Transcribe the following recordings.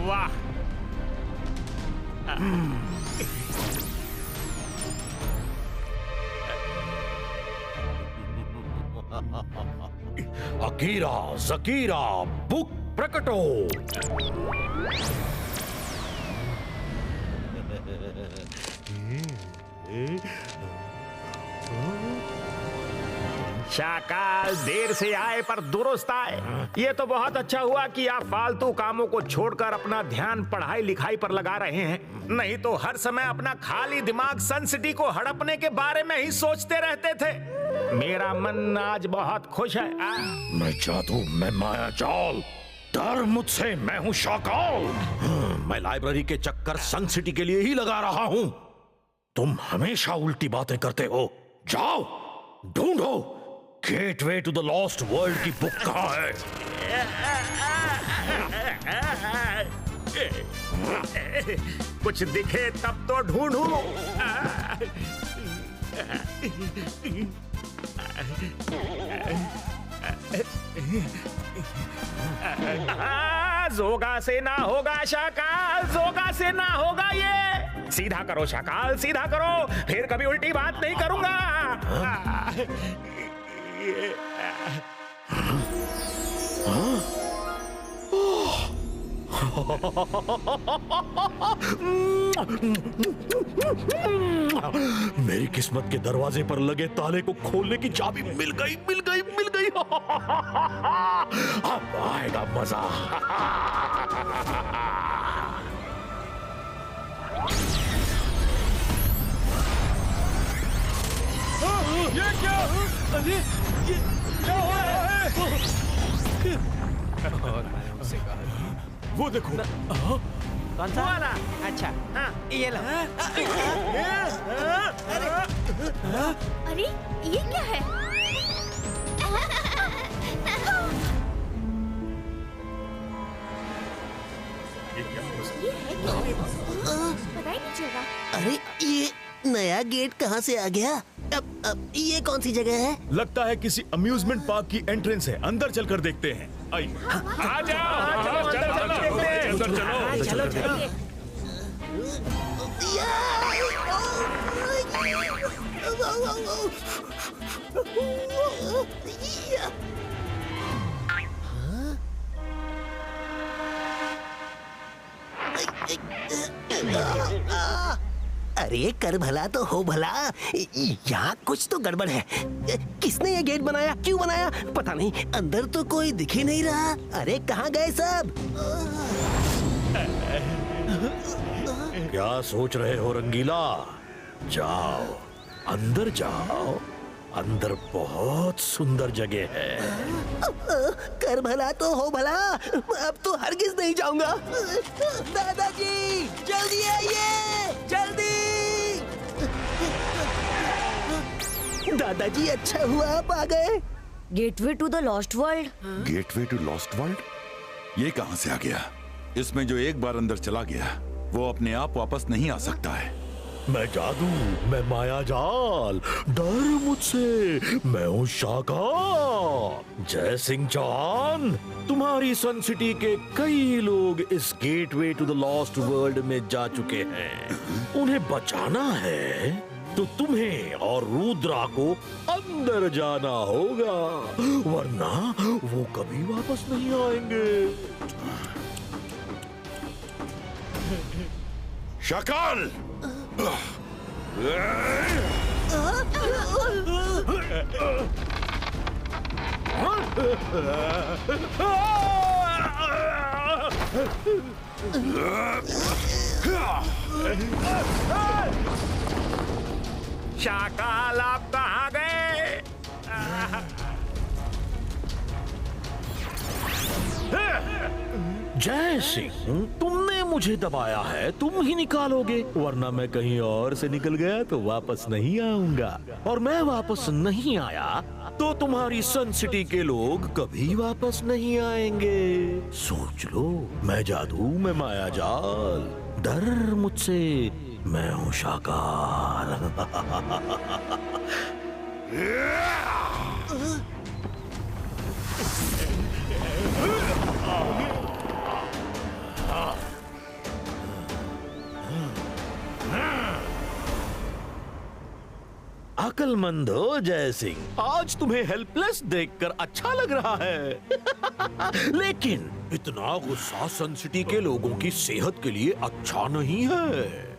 वाह! अकीरा जकीरा बुक प्रकटो। शाकाल देर से आए पर दुरुस्त आए। ये तो बहुत अच्छा हुआ कि आप फालतू कामों को छोड़कर अपना ध्यान पढ़ाई लिखाई पर लगा रहे हैं, नहीं तो हर समय अपना खाली दिमाग सन सिटी को हड़पने के बारे में ही सोचते रहते थे। मेरा मन आज बहुत खुश है। मैं जादू, मैं माया जाल, डर मुझसे, मैं हूं शाकाल। मैं लाइब्रेरी के चक्कर सन सिटी के लिए ही लगा रहा हूं। तुम हमेशा उल्टी बातें करते हो। जाओ ढूंढो gateway to the lost world की बुक कहां है। कुछ दिखे तब तो ढूंढूं। जोगा से ना होगा शाकाल, जोगा से ना होगा ये। सीधा करो शाकाल, सीधा करो, फिर कभी उल्टी बात नहीं करूंगा। मेरी किस्मत के दरवाजे पर लगे ताले को खोलने की चाबी मिल गई, मिल गई, मिल गई। अब आएगा मजा। ये क्या? अरे ये क्या हो रहा है? और मैंने उनसे कहा वो देखो। कौन सा? वाला। अच्छा हाँ। ये लो। अरे ये क्या है? ये है क्या? पता ही नहीं चल रहा। अरे ये नया गेट कहाँ से आ गया? अब ये कौन सी जगह है? लगता है किसी अम्यूजमेंट पार्क की एंट्रेंस है। अंदर चलकर देखते हैं। आइए। आ जाओ, चलो चलो चलो, अंदर चलो। चलो चलो। अरे कर भला तो हो भला, यहाँ कुछ तो गड़बड़ है। किसने ये गेट बनाया, क्यों बनाया पता नहीं। अंदर तो कोई दिख ही नहीं रहा। अरे कहाँ गए सब? क्या सोच रहे हो रंगीला? जाओ अंदर जाओ, अंदर बहुत सुंदर जगह है। कर भला तो हो भला, अब तो हरगिज नहीं जाऊंगा। दादाजी जल्दी आइए, जल्दी। दादाजी अच्छा हुआ आप आ गए। Gateway to the lost world. Gateway to lost world? ये कहां से आ गया? इसमें जो एक बार अंदर चला गया वो अपने आप वापस नहीं आ सकता है। मैं जादू, मैं माया जाल, डर मुझसे, मैं हूँ शाकाल। जय सिंह चौहान, तुम्हारी सन सिटी के कई लोग इस gateway to the lost world में जा चुके हैं। उन्हें बचाना है तो तुम्हें और रुद्रा को अंदर जाना होगा, वरना वो कभी वापस नहीं आएंगे। शाकाल! शाकाल आप कहाँ गए? जय सिंह, तुमने मुझे दबाया है, तुम ही निकालोगे, वरना मैं कहीं और से निकल गया तो वापस नहीं आऊंगा, और मैं वापस नहीं आया तो तुम्हारी सन सिटी के लोग कभी वापस नहीं आएंगे। सोच लो, मैं जादू, मैं माया जाल, डर मुझसे, मैं हूं शाकाल। अकलमंद हो जय सिंह, आज तुम्हें हेल्पलेस देखकर अच्छा लग रहा है। लेकिन इतना गुस्सा सन सिटी के लोगों की सेहत के लिए अच्छा नहीं है।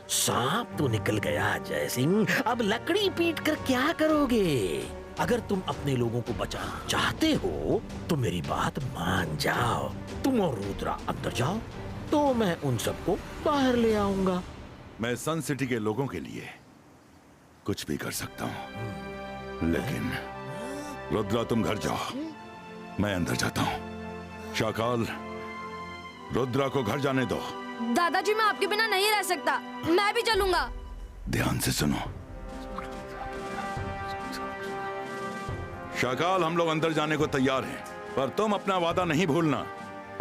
सांप तो निकल गया जय सिंह, अब लकड़ी पीट कर क्या करोगे? अगर तुम अपने लोगों को बचाना चाहते हो तो मेरी बात मान जाओ। तुम और रुद्रा अंदर जाओ तो मैं उन सबको बाहर ले आऊंगा। मैं सन सिटी के लोगों के लिए कुछ भी कर सकता हूं, लेकिन रुद्रा तुम घर जाओ, मैं अंदर जाता हूं। शाकाल, रुद्रा को घर जाने दो। दादाजी मैं आपके बिना नहीं रह सकता, मैं भी चलूंगा। ध्यान से सुनो शाकाल, हम लोग अंदर जाने को तैयार हैं, पर तुम अपना वादा नहीं भूलना।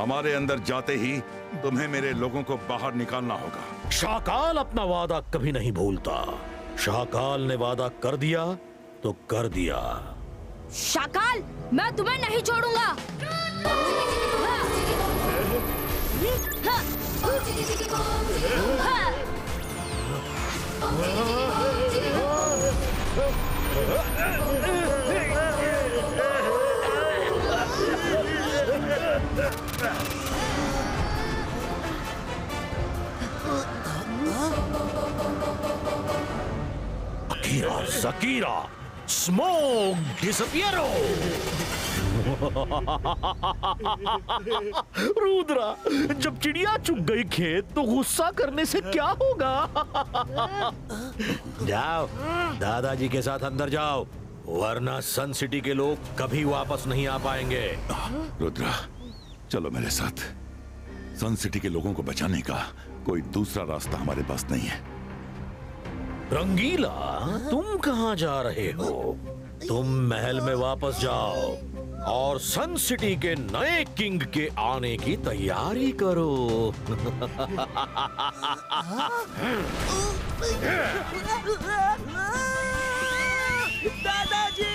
हमारे अंदर जाते ही तुम्हें मेरे लोगों को बाहर निकालना होगा। शाकाल अपना वादा कभी नहीं भूलता। शाकाल ने वादा कर दिया तो कर दिया। शाकाल, मैं तुम्हें नहीं छोड़ूंगा। अकीरा, सकीरा, स्मोक डिसपियरो। रुद्रा, जब चिड़िया चुग गई खेत तो गुस्सा करने से क्या होगा? जाओ, दादाजी के साथ अंदर जाओ, वरना सन सिटी के लोग कभी वापस नहीं आ पाएंगे। रुद्रा, चलो मेरे साथ। सन सिटी के लोगों को बचाने का कोई दूसरा रास्ता हमारे पास नहीं है। रंगीला, तुम कहां जा रहे हो? तुम महल में वापस जाओ और सन सिटी के नए किंग के आने की तैयारी करो। दादाजी!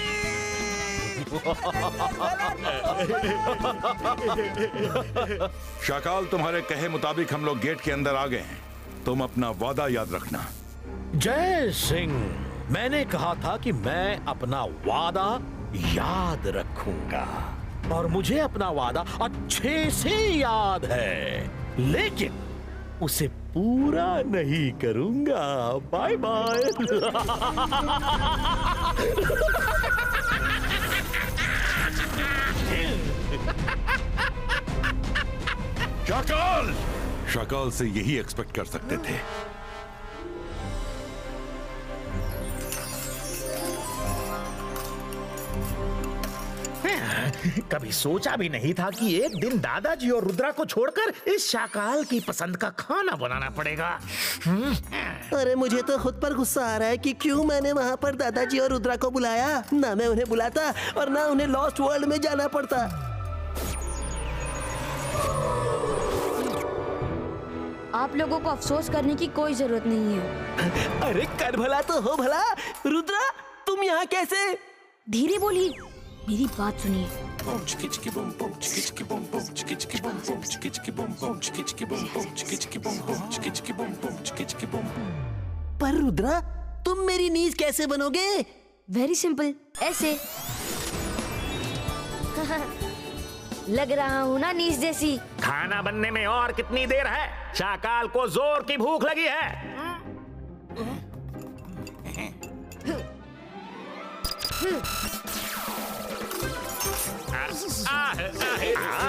शाकाल, तुम्हारे कहे मुताबिक हम लोग गेट के अंदर आ गए हैं। तुम अपना वादा याद रखना। जय सिंह, मैंने कहा था कि मैं अपना वादा याद रखूंगा और मुझे अपना वादा अच्छे से याद है, लेकिन उसे पूरा नहीं करूंगा। Bye bye. शाकाल! शाकाल से यही एक्सपेक्ट कर सकते थे। कभी सोचा भी नहीं था कि एक दिन दादाजी और रुद्रा को छोड़कर इस शाकाल की पसंद का खाना बनाना पड़ेगा। अरे मुझे तो खुद पर गुस्सा आ रहा है कि क्यों मैंने वहाँ पर दादाजी और रुद्रा को बुलाया। ना मैं उन्हें बुलाता और ना उन्हें लॉस्ट वर्ल्ड में जाना पड़ता। आप लोगों को अफसोस करने की कोई जरूरत नहीं है। अरे कर भला तो हो भला। रुद्रा, तुम यहाँ कैसे? धीरे बोलिए, मेरी बात सुनिए। पर रुद्रा, तुम मेरी नीज कैसे बनोगे? वेरी सिंपल, ऐसे। लग रहा हूँ ना नीज जैसी। खाना बनने में और कितनी देर है? शाकाल को जोर की भूख लगी है।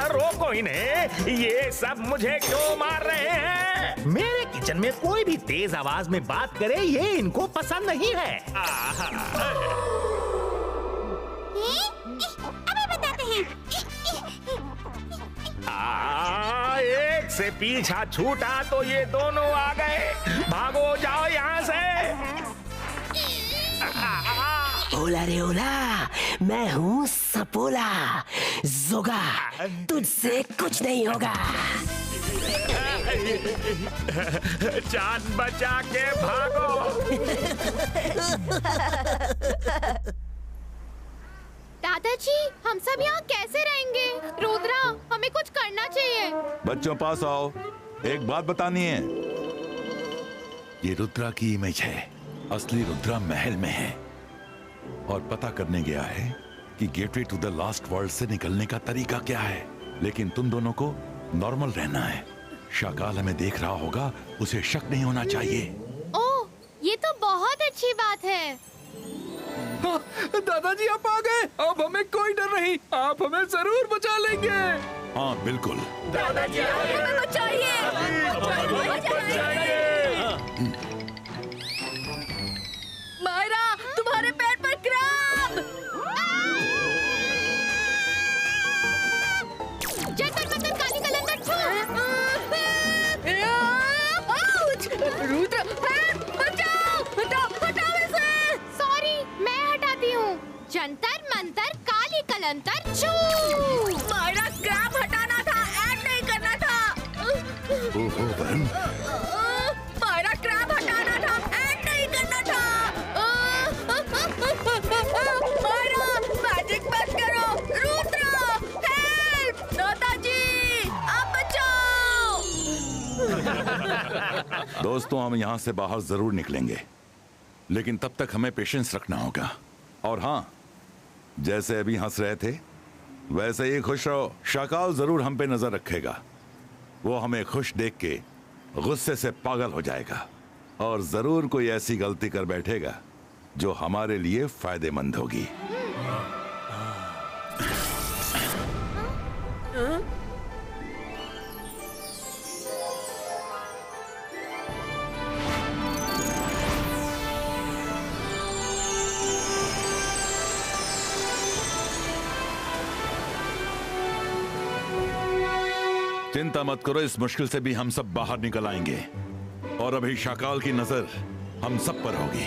रोको इन्हें, ये सब मुझे क्यों मार रहे हैं? मेरे किचन में कोई भी तेज आवाज में बात करे ये इनको पसंद नहीं है। अभी बताते हैं। एक से पीछा छूटा तो ये दोनों आ गए। भागो, जाओ यहाँ से। ओला रे ओला, मैं हूँ सपोला। जोगा, तुझसे कुछ नहीं होगा। जान बचा के भागो। दादाजी, हम सब यहाँ कैसे रहेंगे? रुद्रा, हमें कुछ करना चाहिए। बच्चों पास आओ, एक बात बतानी है। ये रुद्रा की इमेज है। असली रुद्रा महल में है और पता करने गया है कि gateway to the last world से निकलने का तरीका क्या है। लेकिन तुम दोनों को नॉर्मल रहना है। शाकाल हमें देख रहा होगा, उसे शक नहीं होना चाहिए। ओह, ये तो बहुत अच्छी बात है। दादाजी आप आ गए। अब हमें कोई डर नहीं, आप हमें जरूर बचा लेंगे। हाँ बिल्कुल। दादाजी हमें बचाइए। मायरा, तुम्हारे पैर पर क्रैब। जंतर मंतर काली कलंदर छू। रुद्र, बचाओ, हटाओ इसे। सॉरी, मैं हटाती हूँ। जंतर मंतर काली कलंतर छू। मायरा, क्रैब हटाना था, ऐड नहीं करना था। ओहो बहन, मायरा, क्रैब हटाना था, ऐड नहीं करना था। मायरा, मैजिक मत करो। रुद्र, हेल्प। दादाजी, आप बचाओ। दोस्तों हम यहाँ से बाहर जरूर निकलेंगे, लेकिन तब तक हमें पेशेंस रखना होगा। और हाँ, जैसे अभी हंस रहे थे वैसे ही खुश रहो। शाकाल जरूर हम पे नजर रखेगा। वो हमें खुश देख के गुस्से से पागल हो जाएगा और जरूर कोई ऐसी गलती कर बैठेगा जो हमारे लिए फायदेमंद होगी। चिंता मत करो, इस मुश्किल से भी हम सब बाहर निकल आएंगे। और अभी शाकाल की नजर हम सब पर होगी।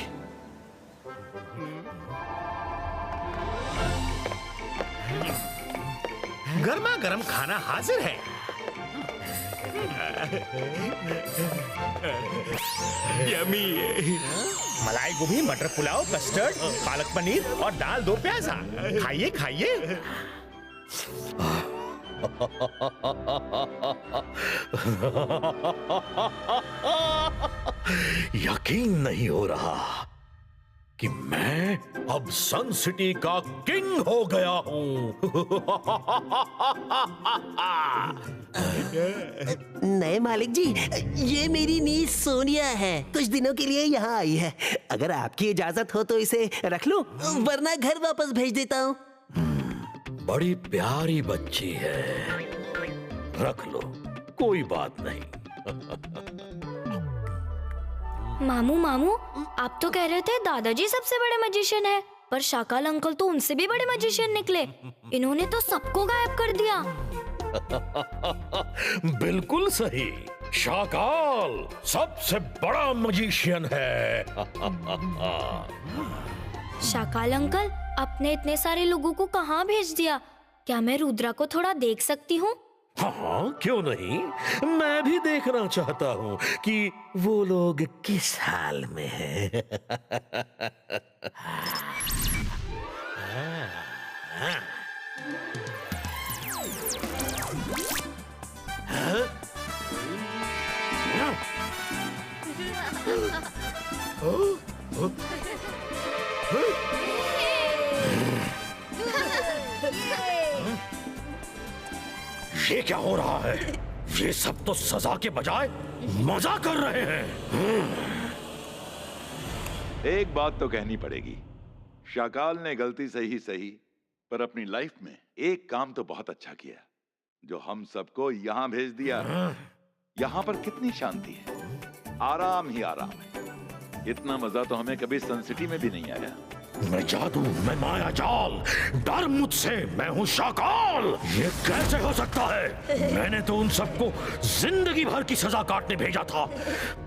गर्मा गर्म खाना हाजिर है। यम्मी। मलाई गोभी, मटर पुलाव, कस्टर्ड, पालक पनीर और दाल दो प्याजा। खाइए खाइए। यकीन नहीं हो रहा कि मैं अब सन सिटी का किंग हो गया हूं। नए मालिक जी, ये मेरी नीस सोनिया है। कुछ दिनों के लिए यहाँ आई है। अगर आपकी इजाजत हो तो इसे रख लूं, वरना घर वापस भेज देता हूँ। बड़ी प्यारी बच्ची है, रख लो, कोई बात नहीं। मामू मामू, आप तो कह रहे थे दादाजी सबसे बड़े मैजिशियन है, पर शाकाल अंकल तो उनसे भी बड़े मैजिशियन निकले। इन्होंने तो सबको गायब कर दिया। बिल्कुल सही, शाकाल सबसे बड़ा मैजिशियन है। शाकाल अंकल, आपने इतने सारे लोगों को कहाँ भेज दिया? क्या मैं रुद्रा को थोड़ा देख सकती हूँ? हाँ, क्यों नहीं। मैं भी देखना चाहता हूँ कि वो लोग किस हाल में हैं। ये क्या हो रहा है? ये सब तो सजा के बजाय मजा कर रहे हैं। एक बात तो कहनी पड़ेगी, शाकाल ने गलती से ही सही पर अपनी लाइफ में एक काम तो बहुत अच्छा किया, जो हम सबको यहाँ भेज दिया। यहाँ पर कितनी शांति है, आराम ही आराम है। इतना मजा तो हमें कभी सन सिटी में भी नहीं आया। मैं जादू, मैं माया जाल, डर मुझसे, मैं हूँ शाकाल। ये कैसे हो सकता है? मैंने तो उन सबको जिंदगी भर की सजा काटने भेजा था,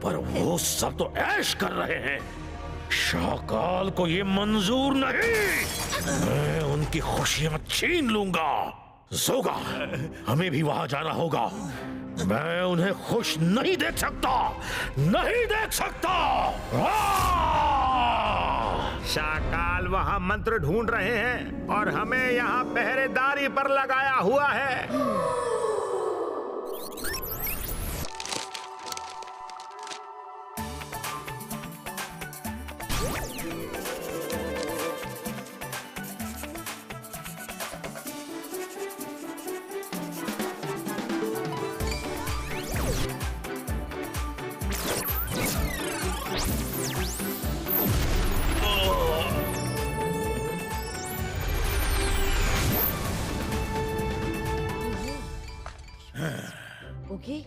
पर वो सब तो ऐश कर रहे हैं। शाकाल को ये मंजूर नहीं। मैं उनकी खुशियां छीन लूंगा। जोगा, हमें भी वहां जाना होगा। मैं उन्हें खुश नहीं देख सकता, नहीं देख सकता। शाकाल वहाँ मंत्र ढूंढ रहे हैं और हमें यहाँ पहरेदारी पर लगाया हुआ है। ओके।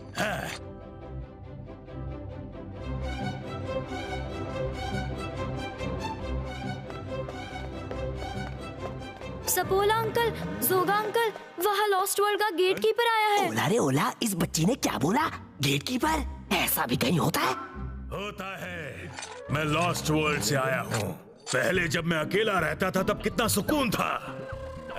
सपोला अंकल, जोगा अंकल, वहाँ लॉस्ट वर्ल्ड का गेट कीपर आया है। ओला रे ओला, इस बच्ची ने क्या बोला? Gate keeper? ऐसा भी कहीं होता है? होता है। मैं लॉस्ट वर्ल्ड से आया हूँ। पहले जब मैं अकेला रहता था तब कितना सुकून था।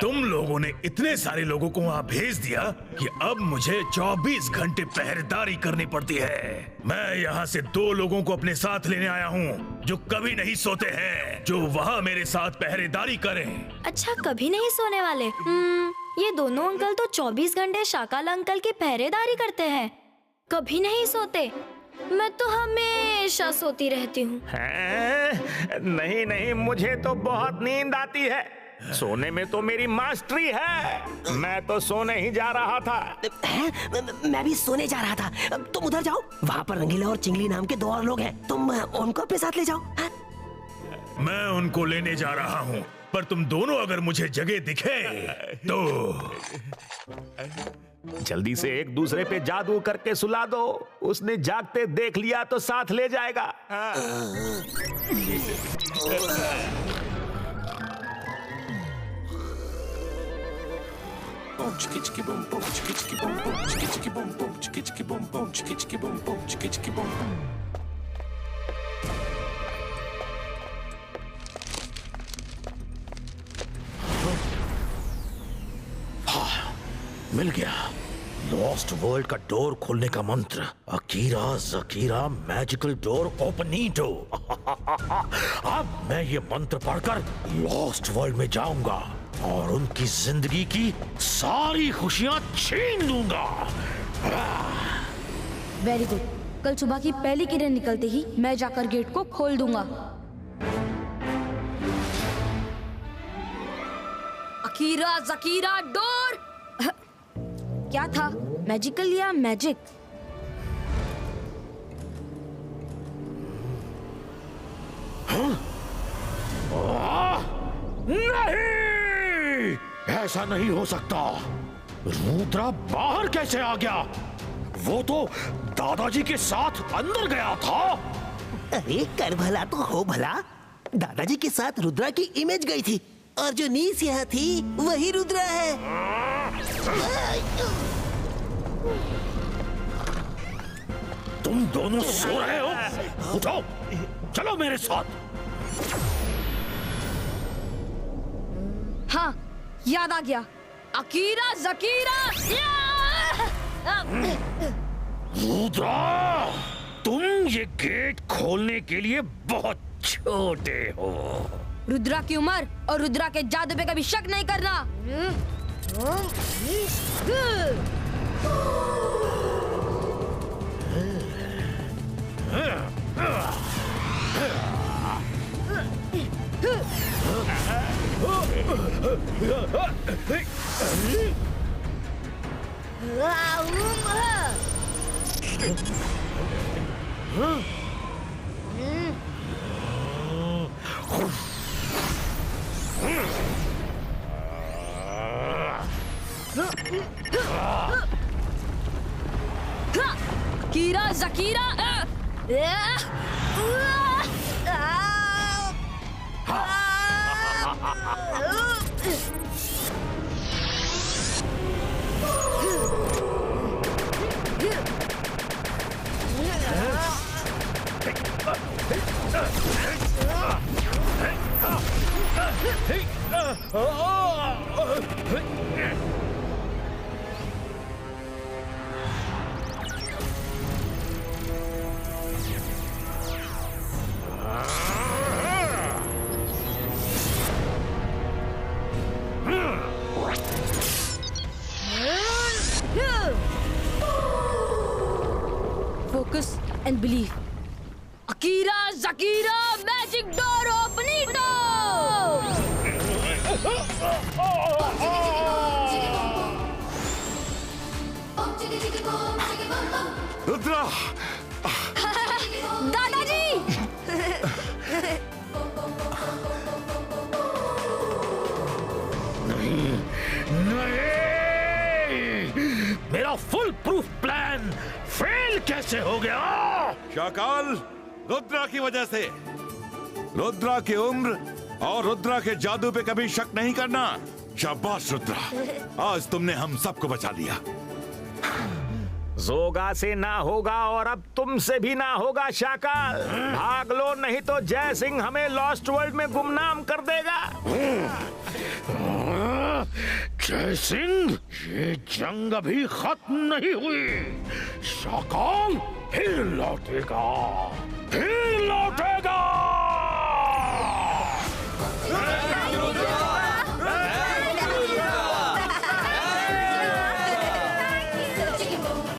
तुम लोगों ने इतने सारे लोगों को वहाँ भेज दिया कि अब मुझे 24 घंटे पहरेदारी करनी पड़ती है। मैं यहाँ से 2 लोगों को अपने साथ लेने आया हूँ जो कभी नहीं सोते हैं, जो वहाँ मेरे साथ पहरेदारी करें। अच्छा, कभी नहीं सोने वाले। ये दोनों अंकल तो 24 घंटे शाकाल अंकल की पहरेदारी करते हैं, कभी नहीं सोते। मैं तो हमेशा सोती रहती हूँ। नहीं नहीं, मुझे तो बहुत नींद आती है। सोने में तो मेरी मास्टरी है। मैं तो सोने ही जा रहा था। मैं भी सोने जा रहा था। तुम उधर जाओ, वहाँ पर रंगीला और चिंगली नाम के 2 और लोग हैं। तुम उनको अपने साथ ले जाओ। मैं उनको लेने जा रहा हूँ, पर तुम दोनों अगर मुझे जगह दिखे तो जल्दी से एक दूसरे पे जादू करके सुला दो। उसने जागते देख लिया तो साथ ले जाएगा। मिल गया। लॉस्ट वर्ल्ड का डोर खोलने का मंत्र, अकीरा जकीरा मैजिकल डोर ओपनीटो। अब मैं ये मंत्र पढ़कर लॉस्ट वर्ल्ड में जाऊंगा और उनकी जिंदगी की सारी खुशियां छीन लूंगा। Very good. कल सुबह की पहली किरण निकलते ही मैं जाकर गेट को खोल दूंगा। अकीरा जकीरा डोर। क्या था, मैजिकल या मैजिक? नहीं, ऐसा नहीं हो सकता। रुद्रा बाहर कैसे आ गया? वो तो दादाजी के साथ अंदर गया था। अरे कर भला तो हो भला। दादाजी के साथ रुद्रा की इमेज गई थी और जो नीस यहाँ थी वही रुद्रा है। तुम दोनों सो रहे हो? उठो, चलो मेरे साथ। हाँ, याद आ गया। अकीरा जकीरा। रुद्रा, तुम ये गेट खोलने के लिए बहुत छोटे हो। रुद्रा की उम्र और रुद्रा के जादू पे कभी शक नहीं करना। कीरा जकीरा। focus and believe. Akira Zakira magic door openito! Rudra! दादाजी! मेरा फुल प्रूफ प्लान फेल कैसे हो गया? शाकाल, रुद्रा की वजह से। रुद्रा की उम्र और रुद्रा के जादू पे कभी शक नहीं करना। शाबाश रुद्रा, आज तुमने हम सबको बचा लिया। जोगा से ना होगा और अब तुमसे भी ना होगा शाकाल। भाग लो, नहीं तो जय सिंह हमें लॉस्ट वर्ल्ड में गुमनाम कर देगा। जय सिंह, ये जंग अभी खत्म नहीं हुई। शाकाल फिर लौटेगा।